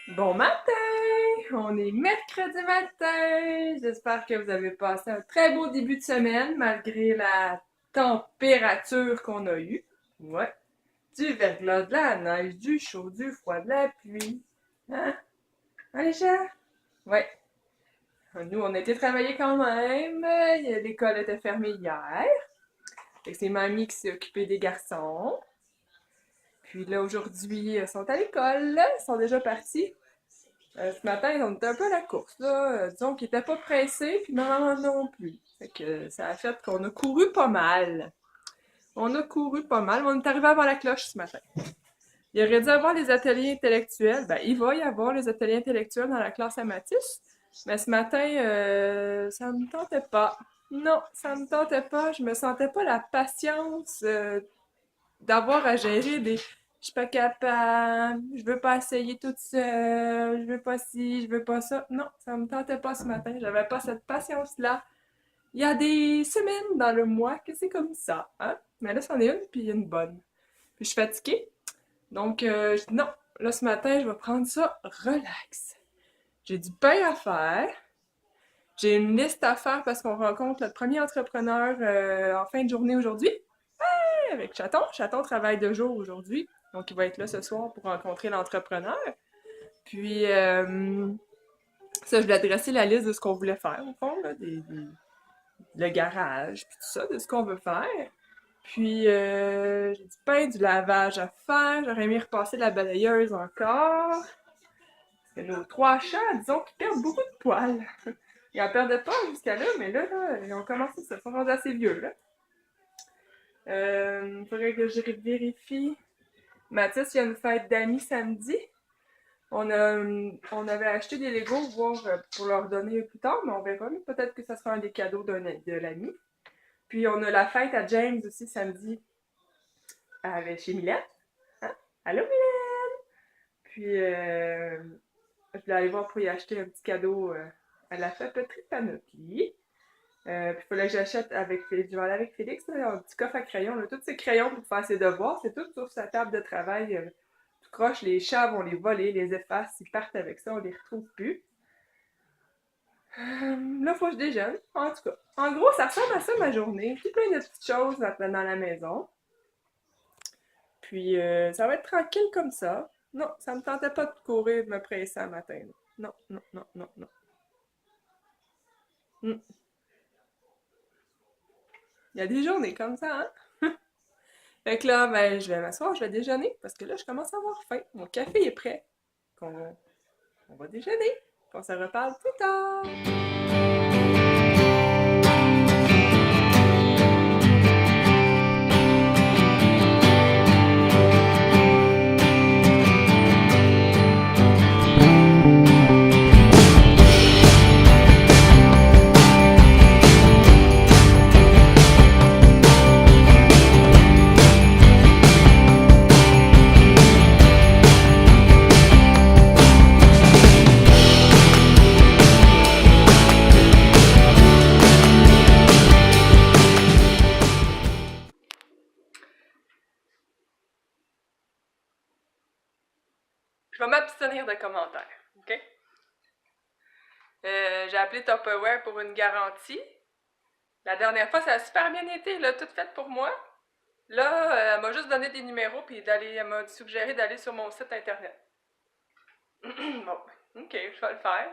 Bon matin! On est mercredi matin! J'espère que vous avez passé un très beau début de semaine malgré la température qu'on a eue. Ouais. Du verglas, de la neige, du chaud, du froid, de la pluie. Hein? Allez, chat? Ouais. Nous, on a été travailler quand même. L'école était fermée hier. Fait que c'est mamie qui s'est occupée des garçons. Puis là, aujourd'hui, ils sont à l'école. Ils sont déjà partis. Ce matin, on était un peu à la course, là. Disons qu'ils étaient pas pressés, puis maman non plus. Fait que ça a fait qu'on a couru pas mal. On a couru pas mal, mais on est arrivé avant la cloche ce matin. Il aurait dû avoir les ateliers intellectuels. Ben, il va y avoir les ateliers intellectuels dans la classe à Matisse. Mais ce matin, ça me tentait pas. Non, ça me tentait pas. Je me sentais pas la patience d'avoir à gérer des je suis pas capable, je veux pas essayer toute seule, je veux pas ci, je veux pas ça. Non, ça me tentait pas ce matin, j'avais pas cette patience-là. Il y a des semaines dans le mois que c'est comme ça, hein? Mais là, c'en est une, puis une bonne. Puis je suis fatiguée, donc je dis non, là ce matin, je vais prendre ça relax. J'ai du pain à faire, j'ai une liste à faire parce qu'on rencontre notre premier entrepreneur en fin de journée aujourd'hui avec Chaton. Chaton travaille 2 jours aujourd'hui, donc il va être là ce soir pour rencontrer l'entrepreneur. Puis, ça, je voulais adresser la liste de ce qu'on voulait faire, au fond, là, le garage, puis tout ça, de ce qu'on veut faire. Puis, j'ai du pain, du lavage à faire. J'aurais aimé repasser la balayeuse encore. Parce que nos 3 chats, disons qu'ils perdent beaucoup de poils. Ils en perdaient pas jusqu'à là, mais là, ils ont commencé ça. Ils sont rendus assez vieux, là. Faudrait que je vérifie. Mathis, il y a une fête d'amis samedi. On avait acheté des Legos voir, pour leur donner plus tard, mais on verra. Peut-être que ça sera un des cadeaux de l'ami. Puis on a la fête à James aussi samedi chez Mylène. Hein? Allô Mylène! Puis je voulais aller voir pour y acheter un petit cadeau à la papeterie Panoplie. Puis il fallait que j'achète avec Félix. Je vais aller avec Félix, là, un petit coffre à crayons. Là, tous ces crayons pour faire ses devoirs, c'est tout sur sa table de travail. Tout croche, les chats vont les voler, les efface, ils partent avec ça, on les retrouve plus. Là, faut que je déjeune. En tout cas, en gros, ça ressemble à ça ma journée. Tout plein de petites choses dans la maison. Puis, ça va être tranquille comme ça. Non, ça me tentait pas de courir, de me presser un matin. Non, non, non, non, non. Hmm. Il y a des journées comme ça, hein? Fait que là, ben, je vais m'asseoir, je vais déjeuner, parce que là, je commence à avoir faim. Mon café est prêt. On va déjeuner. On se reparle plus tard. Je vais m'abstenir de commentaires, OK? J'ai appelé Tupperware pour une garantie. La dernière fois, ça a super bien été, là, tout fait pour moi. Là, elle m'a juste donné des numéros, puis elle m'a suggéré d'aller sur mon site internet. Bon, ok, je vais le faire.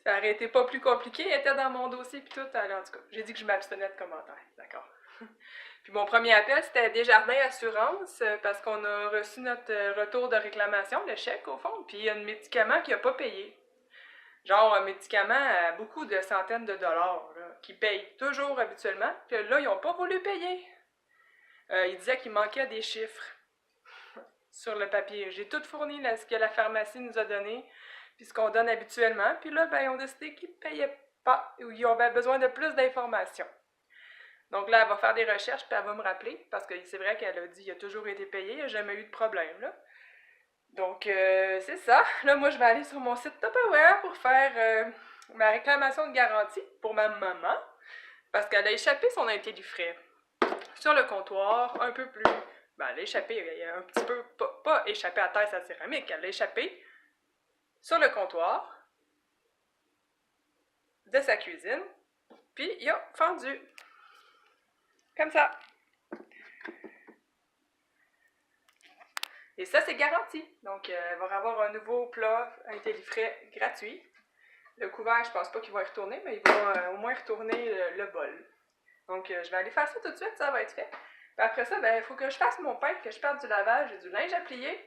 Ça aurait été pas plus compliqué, elle était dans mon dossier, puis tout. Alors, en tout cas, j'ai dit que je m'abstenais de commentaires, d'accord. Puis mon premier appel, c'était Desjardins Assurance, parce qu'on a reçu notre retour de réclamation, le chèque au fond, puis il y a un médicament qui n'a pas payé. Genre un médicament à beaucoup de centaines de dollars, là, qui payent toujours habituellement, puis là, ils n'ont pas voulu payer. Ils disaient qu'il manquait des chiffres sur le papier. J'ai tout fourni là, ce que la pharmacie nous a donné, puis ce qu'on donne habituellement, puis là, ben, ils ont décidé qu'ils ne payaient pas, ou ils avaient besoin de plus d'informations. Donc là, elle va faire des recherches, puis elle va me rappeler, parce que c'est vrai qu'elle a dit qu'il a toujours été payé, il n'y a jamais eu de problème, là. Donc, c'est ça. Là, moi, je vais aller sur mon site Tupperware pour faire ma réclamation de garantie pour ma maman, parce qu'elle a échappé son intellifrais sur le comptoir, un peu plus... Ben, elle a échappé, un petit peu, pas échappé à terre sa céramique, elle a échappé sur le comptoir de sa cuisine, puis il a fendu. Comme ça. Et ça, c'est garanti. Donc, elle va avoir un nouveau plat IntelliFrais gratuit. Le couvert, je pense pas qu'il va y retourner, mais il va au moins retourner le bol. Donc, je vais aller faire ça tout de suite, ça va être fait. Puis après ça, ben, il faut que je fasse mon pain, que je perde du lavage, j'ai du linge à plier.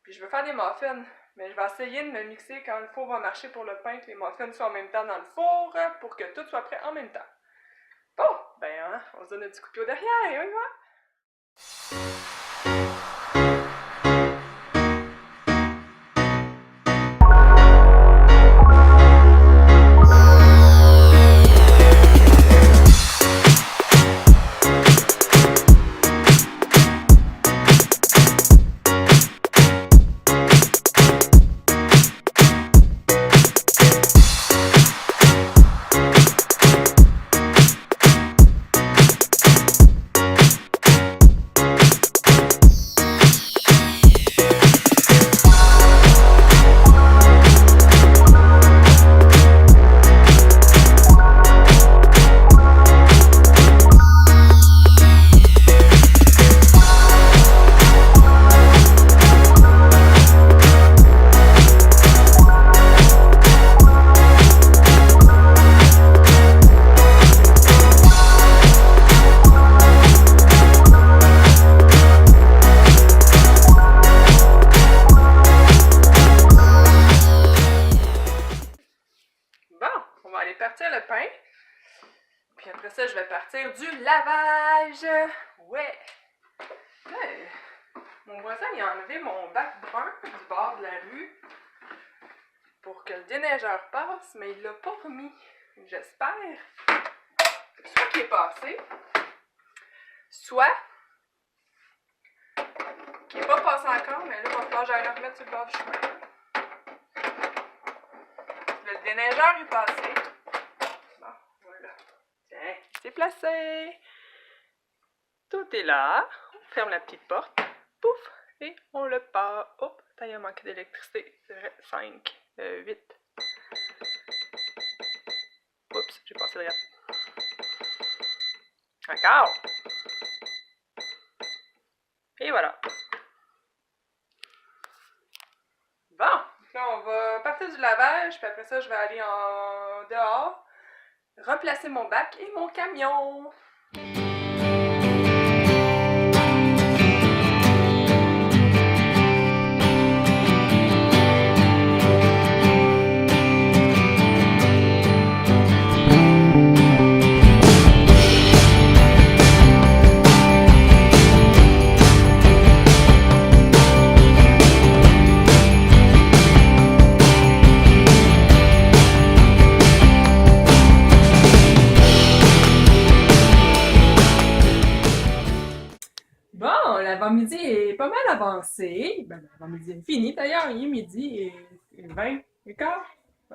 Puis je veux faire des muffins, mais je vais essayer de me mixer quand le four va marcher pour le pain, que les muffins soient en même temps dans le four, pour que tout soit prêt en même temps. Bon, ben, hein, on se donne un petit coup de pied au derrière et on y va! Bon, on va aller partir le pain. Puis après ça, je vais partir du lavage. Ouais. Là, mon voisin, il a enlevé mon bac brun du bord de la rue pour que le déneigeur passe, mais il l'a pas remis. J'espère soit qu'il est passé, soit qu'il n'est pas passé encore, mais là, il va falloir que j'aille le remettre sur le bord du chemin. Le déneigeur est passé. Bon, voilà. Tiens, c'est placé. Tout est là. On ferme la petite porte. Pouf! Et on le part. Hop! Il a manqué d'électricité. C'est vrai. 5, 8. Oups, j'ai passé derrière. Encore! Et voilà. Bon! Là, on va partir du lavage. Puis après ça, je vais aller en dehors. Replacer mon bac et mon camion. Bon, l'avant-midi est pas mal avancé. Ben, l'avant-midi est fini d'ailleurs, il est midi et 20 et quart.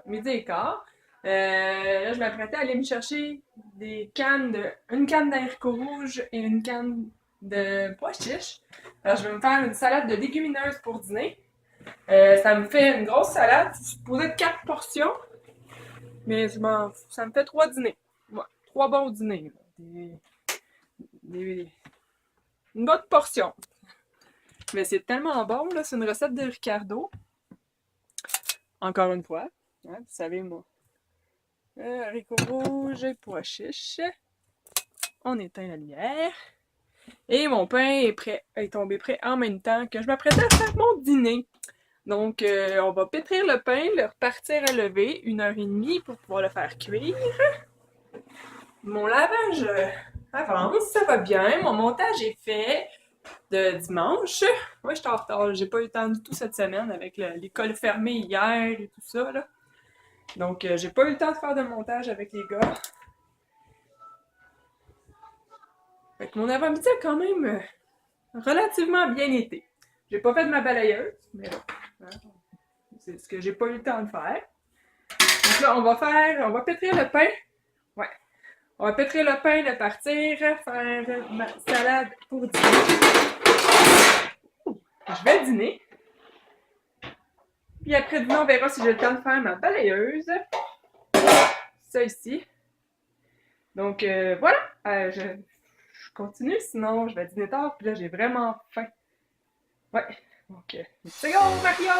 Midi et quart. Là, je m'apprêtais à aller me chercher une canne d'haricots rouges et une canne de pois chiches. Alors, je vais me faire une salade de légumineuses pour dîner. Ça me fait une grosse salade, c'est supposé être 4 portions, mais ça me fait 3 dîners. Ouais, 3 bons dîners. Une bonne portion. Mais c'est tellement bon, là. C'est une recette de Ricardo. Encore une fois. Hein, vous savez, moi. Haricots rouges et pois chiches. On éteint la lumière. Et mon pain est prêt. Est tombé prêt en même temps que je m'apprêtais à faire mon dîner. Donc, on va pétrir le pain, le repartir à lever 1h30 pour pouvoir le faire cuire. Mon lavage avance, ça va bien. Mon montage est fait de dimanche. Moi, je suis en retard. J'ai pas eu le temps du tout cette semaine avec l'école fermée hier et tout ça, là. Donc, j'ai pas eu le temps de faire de montage avec les gars. Fait que mon avant-midi a quand même relativement bien été. J'ai pas fait de ma balayeuse, mais bon. Hein, c'est ce que j'ai pas eu le temps de faire. Donc là, on va pétrir le pain. Ouais. On va pétrir le pain, le partir, faire ma salade pour dîner. Je vais dîner. Puis après dîner, on verra si j'ai le temps de faire ma balayeuse. Ça ici. Donc voilà, je continue, sinon je vais dîner tard, puis là j'ai vraiment faim. Ouais, donc c'est go Mario!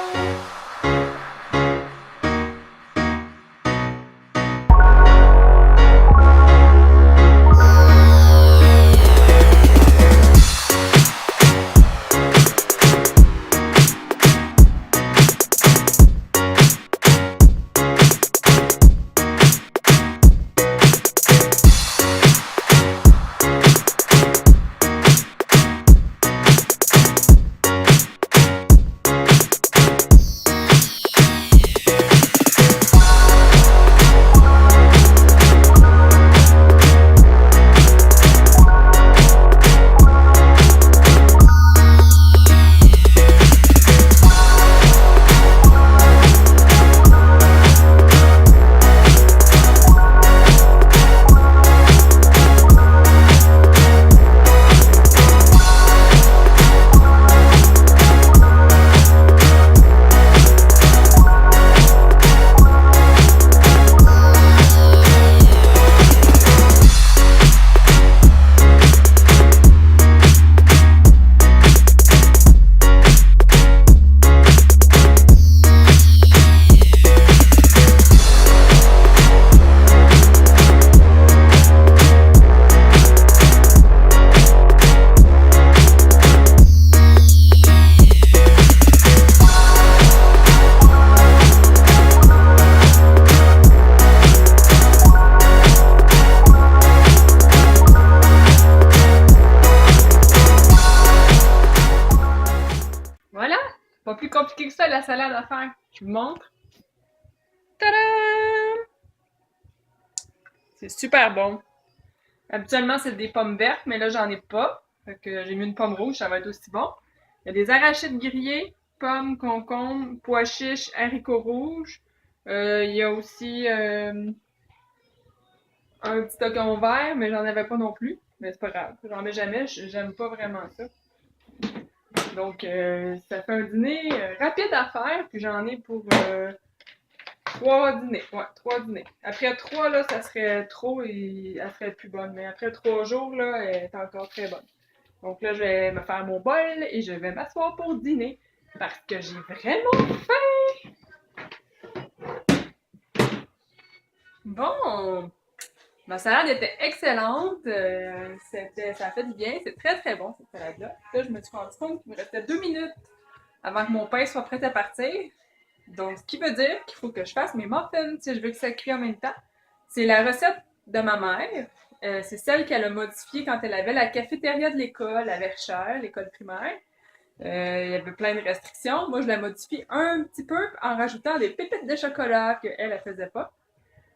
Voilà, pas plus compliqué que ça la salade à faire. Je vous montre. Tadam! C'est super bon. Habituellement, c'est des pommes vertes, mais là, j'en ai pas. Fait que j'ai mis une pomme rouge, ça va être aussi bon. Il y a des arachides grillés, pommes, concombres, pois chiches, haricots rouges. Il y a aussi un petit tocon vert, mais j'en avais pas non plus. Mais c'est pas grave, j'en mets jamais, j'aime pas vraiment ça. Donc, ça fait un dîner rapide à faire, puis j'en ai pour 3 dîners. Ouais, 3 dîners. Après 3, là, ça serait trop et elle serait plus bonne. Mais après 3 jours, là, elle est encore très bonne. Donc là, je vais me faire mon bol et je vais m'asseoir pour dîner parce que j'ai vraiment faim. Bon, ma salade était excellente. Ça a fait du bien. C'est très très bon cette salade-là. Là, je me suis rendu compte qu'il me restait 2 minutes avant que mon pain soit prêt à partir. Donc, ce qui veut dire qu'il faut que je fasse mes muffins si je veux que ça cuise en même temps. C'est la recette de ma mère. C'est celle qu'elle a modifiée quand elle avait la cafétéria de l'école à Verchères, l'école primaire. Il y avait plein de restrictions. Moi, je la modifie un petit peu en rajoutant des pépites de chocolat qu'elle, elle faisait pas.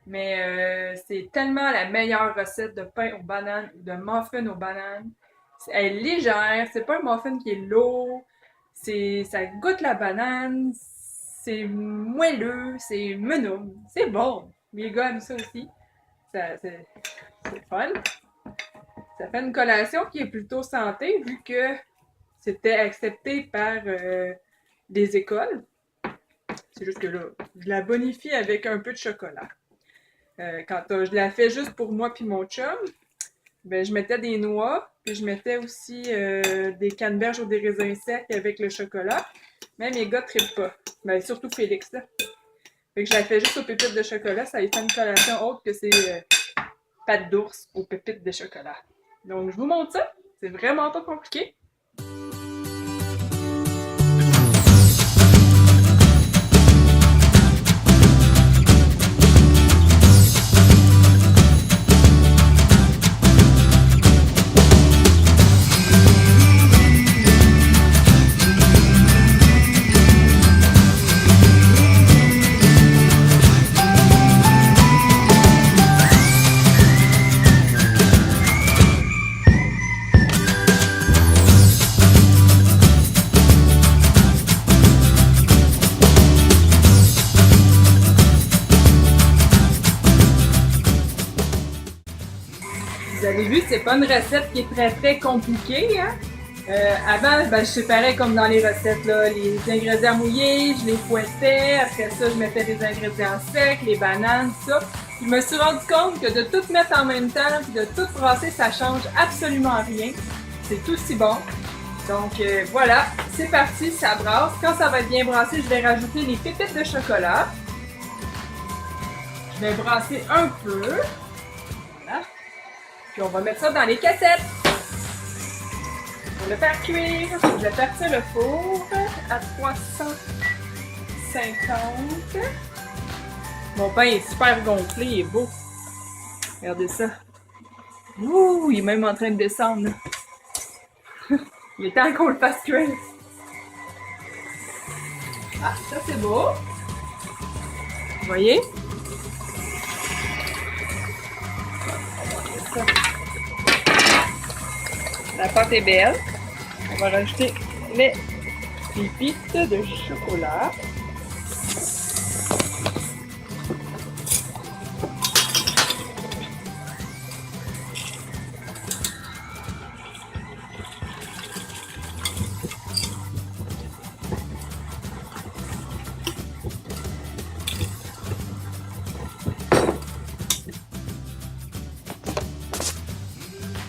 Mais c'est tellement la meilleure recette de pain aux bananes ou de muffin aux bananes. Elle est légère, c'est pas un muffin qui est lourd. Ça goûte la banane, c'est moelleux, c'est menoum, c'est bon. Les gars aiment ça aussi. C'est fun. Ça fait une collation qui est plutôt santé vu que c'était accepté par les écoles. C'est juste que là, je la bonifie avec un peu de chocolat. Quand je la fais juste pour moi puis mon chum, ben, je mettais des noix, puis je mettais aussi des canneberges ou des raisins secs avec le chocolat. Mais mes gars ne trippent pas. Ben, surtout Félix, là. Fait que je la fais juste aux pépites de chocolat. Ça lui fait une collation autre que ces pâtes d'ours aux pépites de chocolat. Donc, je vous montre ça. C'est vraiment pas compliqué. Vous avez vu, c'est pas une recette qui est très très compliquée, hein? Avant, ben, je séparais comme dans les recettes, là, les ingrédients mouillés, je les fouettais, après ça, je mettais les ingrédients secs, les bananes, tout ça. Je me suis rendu compte que de tout mettre en même temps, puis de tout brasser, ça change absolument rien. C'est aussi bon. Donc voilà, c'est parti, ça brasse. Quand ça va être bien brassé, je vais rajouter les pépites de chocolat. Je vais brasser un peu. Voilà. Puis on va mettre ça dans les cassettes. Pour le faire cuire, je vais partir le four à 350. Mon pain est super gonflé, il est beau. Regardez ça. Ouh, il est même en train de descendre. Il est temps qu'on le fasse cuire. Ah, ça c'est beau. Vous voyez? Ça. La pâte est belle. On va rajouter les pépites de chocolat.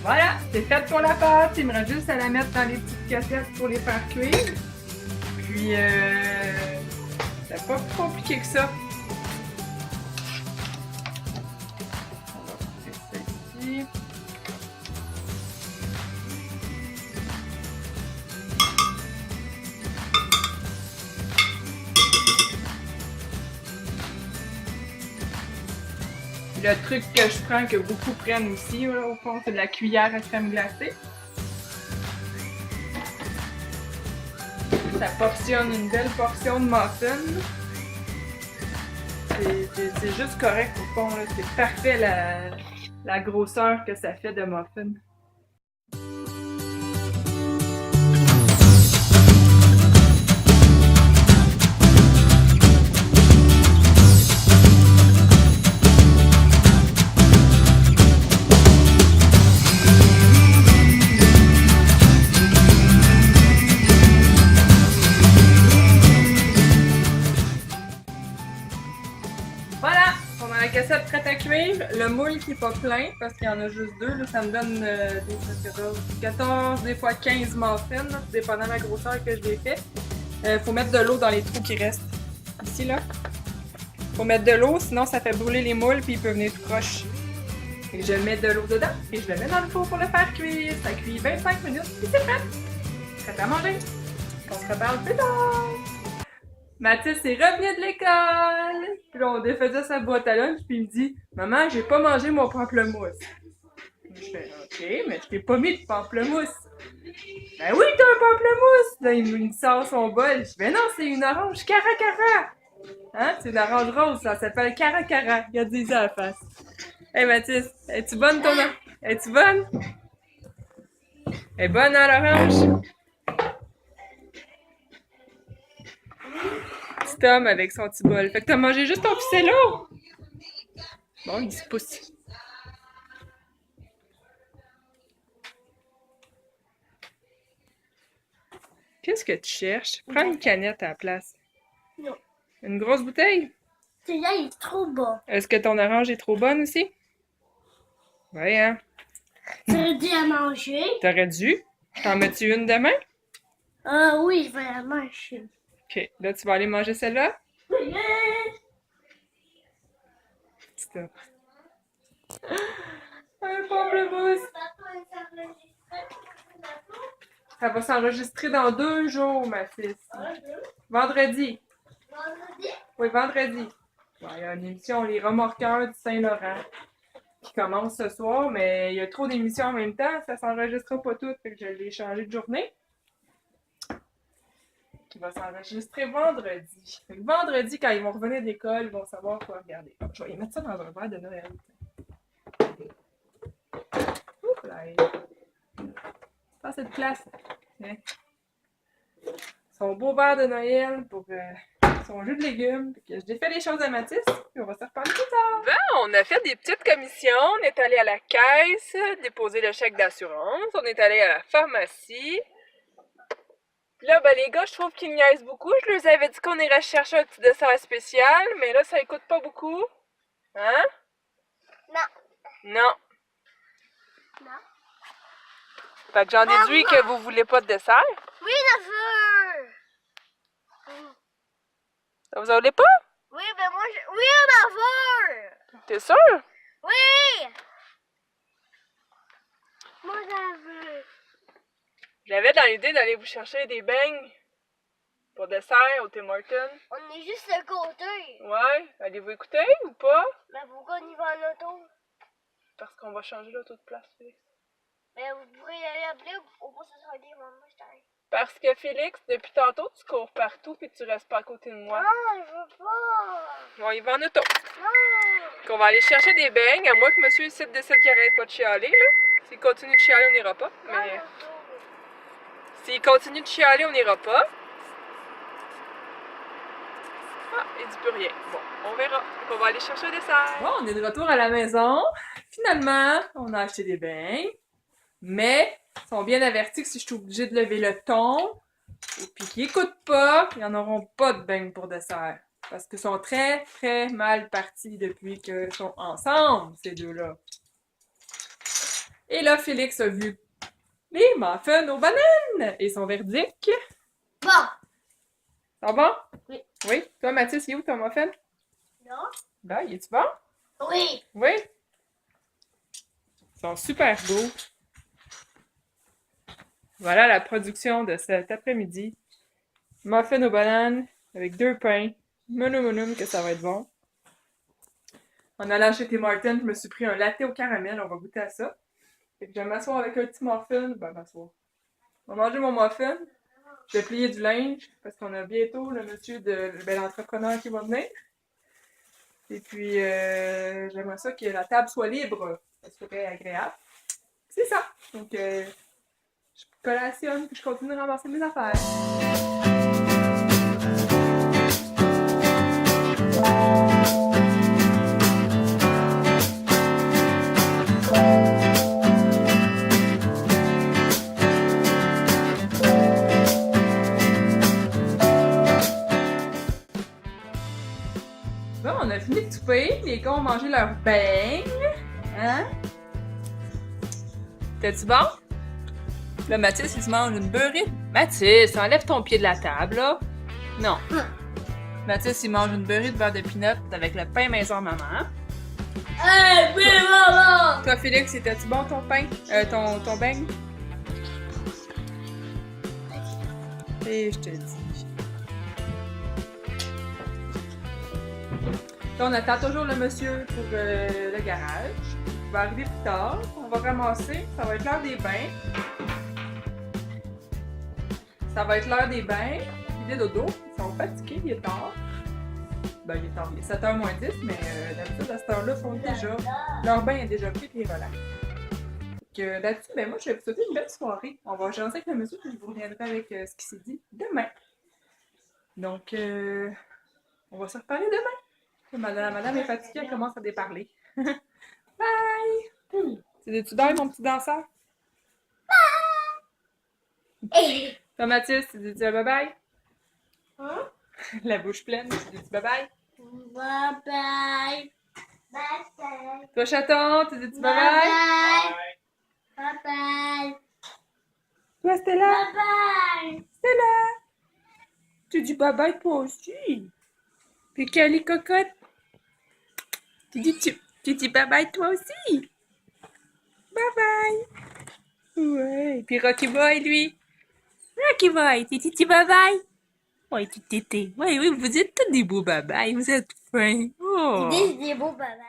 Voilà, c'est fait pour la pâte. Il me reste juste à la mettre dans les petites cassettes pour les faire cuire. Puis, c'est pas plus compliqué que ça. On va mettre ça ici. Le truc que je prends, que beaucoup prennent aussi, là, au fond, c'est de la cuillère à crème glacée. Ça portionne une belle portion de muffin. C'est juste correct au fond, c'est parfait la grosseur que ça fait de muffin. Voilà, on a la cassette prête à cuire. Le moule qui n'est pas plein, parce qu'il y en a juste deux, là, ça me donne des 14, des fois 15 muffins, là, dépendant de la grosseur que je les fais. Faut mettre de l'eau dans les trous qui restent. Ici, là. Faut mettre de l'eau, sinon ça fait brûler les moules puis il peut venir tout croche. Et je mets de l'eau dedans et je le mets dans le four pour le faire cuire. Ça cuit 25 minutes et c'est prêt. Prêt à manger. On se reparle plus tard. Mathis est revenu de l'école. Puis là, on défaisait sa boîte à lunch, puis il me dit « Maman, j'ai pas mangé mon pamplemousse. » Je fais « Ok, mais je t'ai pas mis de pamplemousse. » « Ben oui, t'as un pamplemousse. » Là, il me sort son bol. Je dis « Ben non, c'est une orange caracara. » Hein? C'est une orange rose, ça s'appelle caracara. Regardez ça à la face. Hey Mathis, es-tu bonne ton orange? Es-tu bonne? Elle est bonne, hein, l'orange? Petit homme avec son petit bol. Fait que t'as mangé juste ton ficello? Bon, il se pousse. Qu'est-ce que tu cherches? Prends une canette à la place. Non. Une grosse bouteille? Celui-là, il est trop bon. Est-ce que ton orange est trop bonne aussi? Oui, hein? T'aurais dû la manger. T'aurais dû. T'en mets-tu une demain? Ah oui, je vais la manger. Ok, là tu vas aller manger celle-là? Petit homme. Un pamplemousse! Ça va s'enregistrer dans 2 jours, ma fille. Vendredi. Vendredi? Oui, vendredi. Bon, il y a une émission Les Remorqueurs du Saint-Laurent qui commence ce soir, mais il y a trop d'émissions en même temps, ça s'enregistrera pas toutes, fait que je l'ai changé de journée. Qui va s'enregistrer vendredi. Fait que vendredi, quand ils vont revenir de l'école, ils vont savoir quoi regarder. Bon, je vais y mettre ça dans un verre de Noël. Ouh là! Pas cette place. Hein? Son beau verre de Noël pour son jus de légumes. Puis que je défais les choses à Mathis, puis on va se reparler plus tard. Bon, on a fait des petites commissions. On est allé à la caisse, déposer le chèque d'assurance. On est allé à la pharmacie. Puis là, ben, les gars, je trouve qu'ils niaisent beaucoup. Je leur avais dit qu'on irait chercher un petit dessert spécial, mais là, ça écoute pas beaucoup. Hein? Non. Non. Non. Fait que j'en déduis que vous voulez pas de dessert. Oui, la veut. Vous en voulez pas? Oui, mais moi, oui, on en veut. T'es sûr? Oui. Moi, j'en veux. J'avais dans l'idée d'aller vous chercher des beignes pour dessert au Tim Hortons. On est juste à côté. Ouais, allez-vous écouter ou pas? Mais pourquoi on y va en auto? Parce qu'on va changer l'auto de place, Félix. Mais vous pourrez y aller appeler au poste de santé, maman, je t'arrête. Parce que Félix, depuis tantôt, tu cours partout puis tu restes pas à côté de moi. Non, je veux pas. On y va en auto. Non. On va aller chercher des beignes, à moins que monsieur ici décide qu'il arrête pas de chialer, là. S'il continue de chialer, on n'ira pas. Mais s'il continue de chialer, on n'ira pas. Ah, il dit plus rien. Bon, on verra. Donc, on va aller chercher un dessert. Bon, on est de retour à la maison. Finalement, on a acheté des beignes. Mais, ils sont bien avertis que si je suis obligée de lever le ton, et puis qu'ils n'écoutent pas, ils n'en auront pas de beignes pour dessert. Parce qu'ils sont très, très mal partis depuis qu'ils sont ensemble, ces deux-là. Et là, Félix a vu les muffins aux bananes et son verdict. Bon. Ça va bon? Oui. Oui? Toi, Mathis, il est où ton muffin? Non. Là, il est-tu bon? Oui. Oui? Ils sont super beaux. Voilà la production de cet après-midi. Muffin aux bananes avec 2 pains. Monum que ça va être bon. En allant chez Tim Hortons, je me suis pris un latte au caramel. On va goûter à ça. Fait que je vais m'asseoir avec un petit muffin. Ben, m'asseoir. On va manger mon muffin. Je vais plier du linge parce qu'on a bientôt le monsieur de l'entrepreneur qui va venir. Et puis, j'aimerais ça que la table soit libre. Ça serait agréable. C'est ça. Donc, je collationne puis je continue de ramasser mes affaires. Bon, on a fini de souper. Les gars ont mangé leur beignes. Hein? T'es-tu bon? Là, Mathis, il se mange une beurrée. Mathis, enlève ton pied de la table, là. Non. Mathis, il mange une beurrée de beurre de pinot avec le pain maison maman. Hey, oui, maman! Toi, Félix, était-tu bon ton pain? Ton beigne? Et je te dis. Là, on attend toujours le monsieur pour le garage. Il va arriver plus tard. On va ramasser. Ça va être l'heure des bains. Ça va être l'heure des bains. Il est dodo. Ils sont fatigués. Il est tard. Ben, il est tard. Il est 7h moins 10, mais d'habitude, à cette heure-là, ils sont déjà. Leur bain est déjà pris et ils relaxent. Donc, là-dessus, ben, moi, je vais vous souhaiter une belle soirée. On va jaser avec le monsieur et je vous reviendrai avec ce qui s'est dit demain. Donc, on va se reparler demain. La madame est fatiguée, elle commence à déparler. Bye! Tu dis-tu bye, mon petit danseur? Hey. Toi, Mathis, tu dis-tu bye-bye? Hein? La bouche pleine, tu dis-tu bye-bye? Bye bye. Bye bye. Toi, chaton, tu dis-tu Bye bye-bye? bye. Bye bye. Toi, Stella? Bye bye. Stella! Tu dis bye-bye toi aussi? Puis Kelly cocotte? Tu dis bye-bye toi aussi? Bye-bye! Ouais, puis Rocky Boy, lui? Rocky Boy, tu dis bye-bye? Ouais, tu tété. Ouais, oui, vous êtes tous des beaux bye-bye, vous êtes fins. Oh! Dis des beaux bye bye.